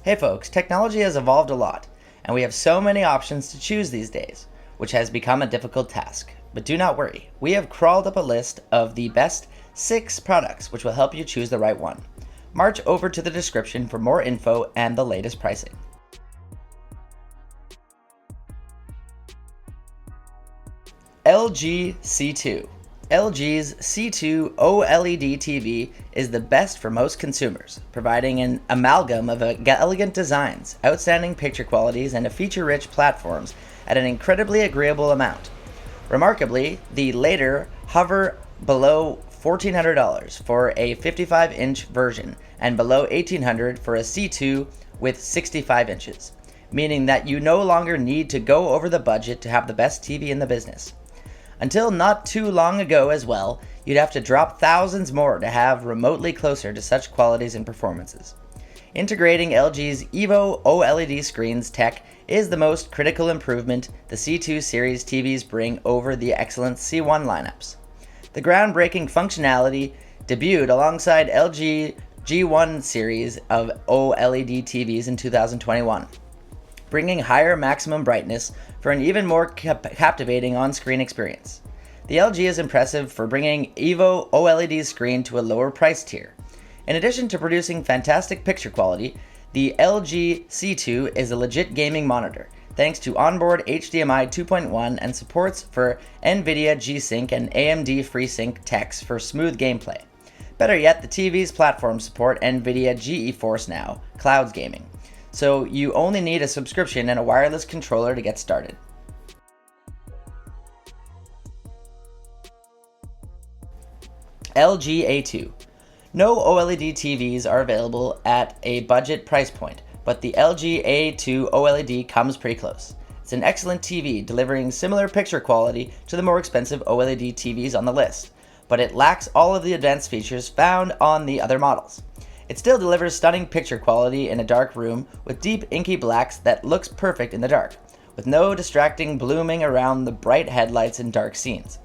Hey folks, technology has evolved a lot, and we have so many options to choose these days, which has become a difficult task. But do not worry, we have crawled up a list of the best 6 products which will help you choose the right one. March over to the description for more info and the latest pricing. LG C2. LG's C2 OLED TV is the best for most consumers, providing an amalgam of elegant designs, outstanding picture qualities, and feature-rich platforms at an incredibly agreeable amount. Remarkably, the latter hover below $1,400 for a 55-inch version and below $1,800 for a C2 with 65 inches, meaning that you no longer need to go over the budget to have the best TV in the business. Until not too long ago as well, you'd have to drop thousands more to have remotely closer to such qualities and performances. Integrating LG's Evo OLED screens tech is the most critical improvement the C2 Series TVs bring over the excellent C1 lineups. The groundbreaking functionality debuted alongside LG G1 series of OLED TVs in 2021. Bringing higher maximum brightness for an even more captivating on-screen experience. The LG is impressive for bringing Evo OLED screen to a lower price tier. In addition to producing fantastic picture quality, the LG C2 is a legit gaming monitor, thanks to onboard HDMI 2.1 and supports for NVIDIA G-Sync and AMD FreeSync techs for smooth gameplay. Better yet, the TV's platforms support NVIDIA GeForce Now cloud gaming, so you only need a subscription and a wireless controller to get started. LG A2. No OLED TVs are available at a budget price point, but the LG A2 OLED comes pretty close. It's an excellent TV, delivering similar picture quality to the more expensive OLED TVs on the list, but it lacks all of the advanced features found on the other models. It still delivers stunning picture quality in a dark room with deep inky blacks that looks perfect in the dark, with no distracting blooming around the bright headlights in dark scenes.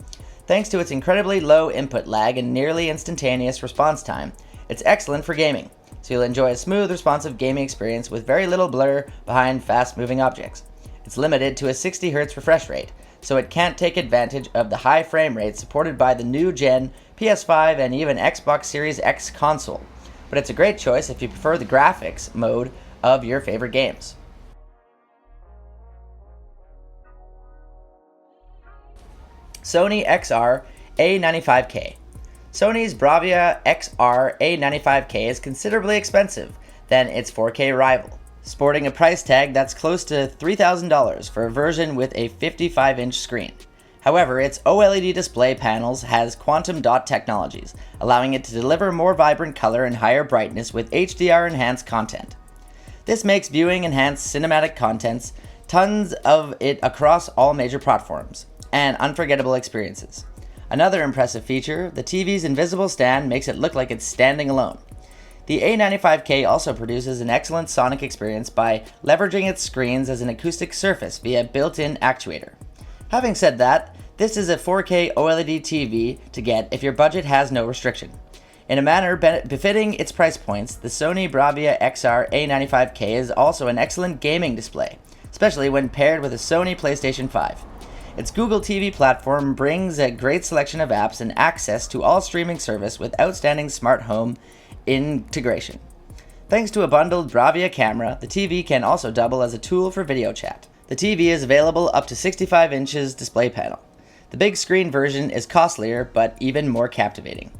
Thanks to its incredibly low input lag and nearly instantaneous response time, it's excellent for gaming, so you'll enjoy a smooth, responsive gaming experience with very little blur behind fast-moving objects. It's limited to a 60Hz refresh rate, so it can't take advantage of the high frame rate supported by the new-gen PS5 and even Xbox Series X console. But it's a great choice if you prefer the graphics mode of your favorite games. Sony XR-A95K. Sony's Bravia XR-A95K is considerably expensive than its 4K rival, sporting a price tag that's close to $3,000 for a version with a 55-inch screen. However, its OLED display panels has quantum dot technologies, allowing it to deliver more vibrant color and higher brightness with HDR-enhanced content. This makes viewing enhanced cinematic contents, tons of it across all major platforms, and unforgettable experiences. Another impressive feature, the TV's invisible stand makes it look like it's standing alone. The A95K also produces an excellent sonic experience by leveraging its screens as an acoustic surface via built-in actuator. Having said that, this is a 4K OLED TV to get if your budget has no restriction. In a manner befitting its price points, the Sony Bravia XR-A95K is also an excellent gaming display, especially when paired with a Sony PlayStation 5. Its Google TV platform brings a great selection of apps and access to all streaming service with outstanding smart home integration. Thanks to a bundled Bravia camera, the TV can also double as a tool for video chat. The TV is available up to 65 inches display panel. The big screen version is costlier, but even more captivating.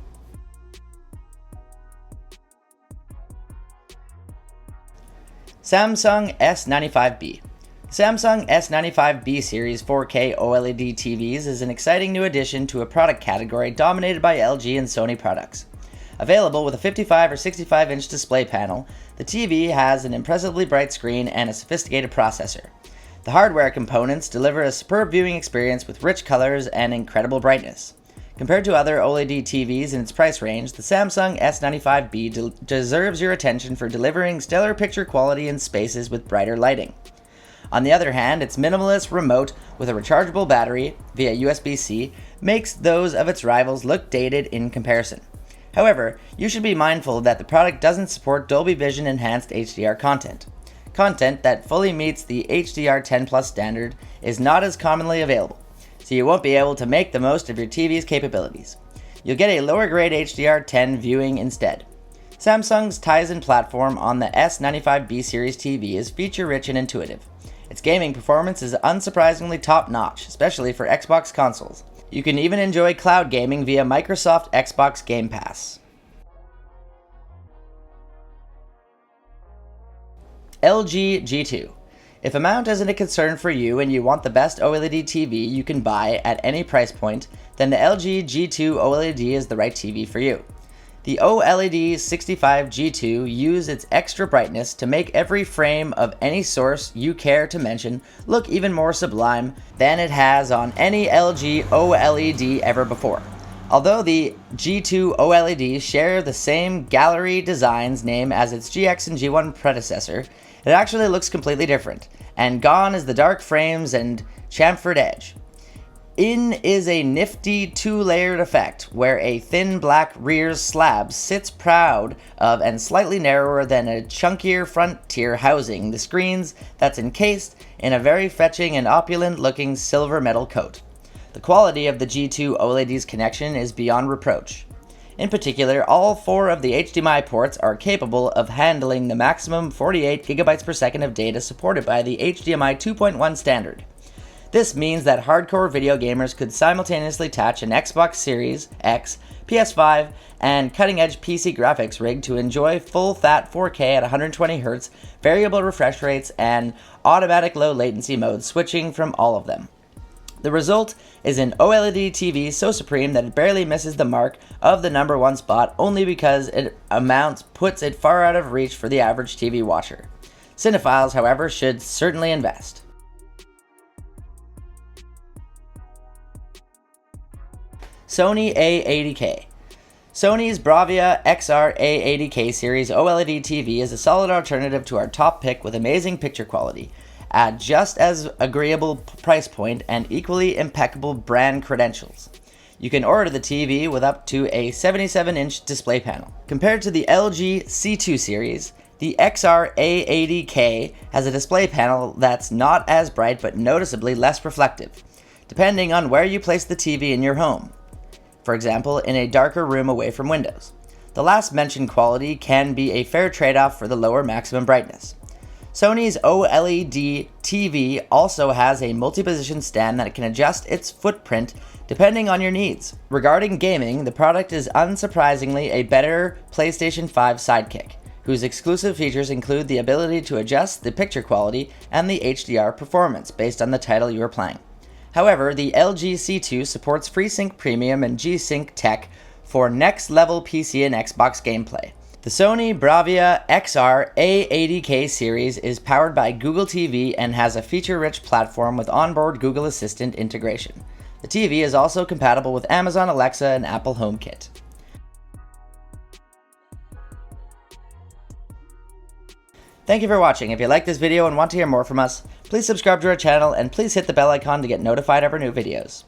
Samsung S95B. Samsung S95B series 4K OLED TVs is an exciting new addition to a product category dominated by LG and Sony products. Available with a 55 or 65-inch display panel, the TV has an impressively bright screen and a sophisticated processor. The hardware components deliver a superb viewing experience with rich colors and incredible brightness. Compared to other OLED TVs in its price range, the Samsung S95B deserves your attention for delivering stellar picture quality in spaces with brighter lighting. On the other hand, its minimalist remote with a rechargeable battery via USB-C makes those of its rivals look dated in comparison. However, you should be mindful that the product doesn't support Dolby Vision enhanced HDR content. Content that fully meets the HDR10 Plus standard is not as commonly available, so you won't be able to make the most of your TV's capabilities. You'll get a lower grade HDR10 viewing instead. Samsung's Tizen platform on the S95B Series TV is feature-rich and intuitive. Its gaming performance is unsurprisingly top-notch, especially for Xbox consoles. You can even enjoy cloud gaming via Microsoft Xbox Game Pass. LG G2. If amount isn't a concern for you and you want the best OLED TV you can buy at any price point, then the LG G2 OLED is the right TV for you. The OLED 65 G2 uses its extra brightness to make every frame of any source you care to mention look even more sublime than it has on any LG OLED ever before. Although the G2 OLED share the same gallery designs name as its GX and G1 predecessor, it actually looks completely different, and gone is the dark frames and chamfered edge. In is a nifty two-layered effect, where a thin black rear slab sits proud of and slightly narrower than a chunkier front tier housing the screens that's encased in a very fetching and opulent-looking silver metal coat. The quality of the G2 OLED's connection is beyond reproach. In particular, all 4 of the HDMI ports are capable of handling the maximum 48 GB per second of data supported by the HDMI 2.1 standard. This means that hardcore video gamers could simultaneously attach an Xbox Series X, PS5, and cutting-edge PC graphics rig to enjoy full FAT 4K at 120Hz, variable refresh rates, and automatic low latency mode switching from all of them. The result is an OLED TV so supreme that it barely misses the mark of the #1 spot only because it puts it far out of reach for the average TV watcher. Cinephiles, however, should certainly invest. Sony A80K. Sony's Bravia XR-A80K series OLED TV is a solid alternative to our top pick with amazing picture quality, at just as agreeable price point and equally impeccable brand credentials. You can order the TV with up to a 77-inch display panel. Compared to the LG C2 series, the XR-A80K has a display panel that's not as bright but noticeably less reflective, depending on where you place the TV in your home. For example, in a darker room away from windows. The last mentioned quality can be a fair trade-off for the lower maximum brightness. Sony's OLED TV also has a multi-position stand that can adjust its footprint depending on your needs. Regarding gaming, the product is unsurprisingly a better PlayStation 5 sidekick, whose exclusive features include the ability to adjust the picture quality and the HDR performance based on the title you are playing. However, the LG C2 supports FreeSync Premium and G-Sync tech for next-level PC and Xbox gameplay. The Sony Bravia XR-A80K series is powered by Google TV and has a feature-rich platform with onboard Google Assistant integration. The TV is also compatible with Amazon Alexa and Apple HomeKit. Thank you for watching. If you like this video and want to hear more from us, please subscribe to our channel and please hit the bell icon to get notified of our new videos.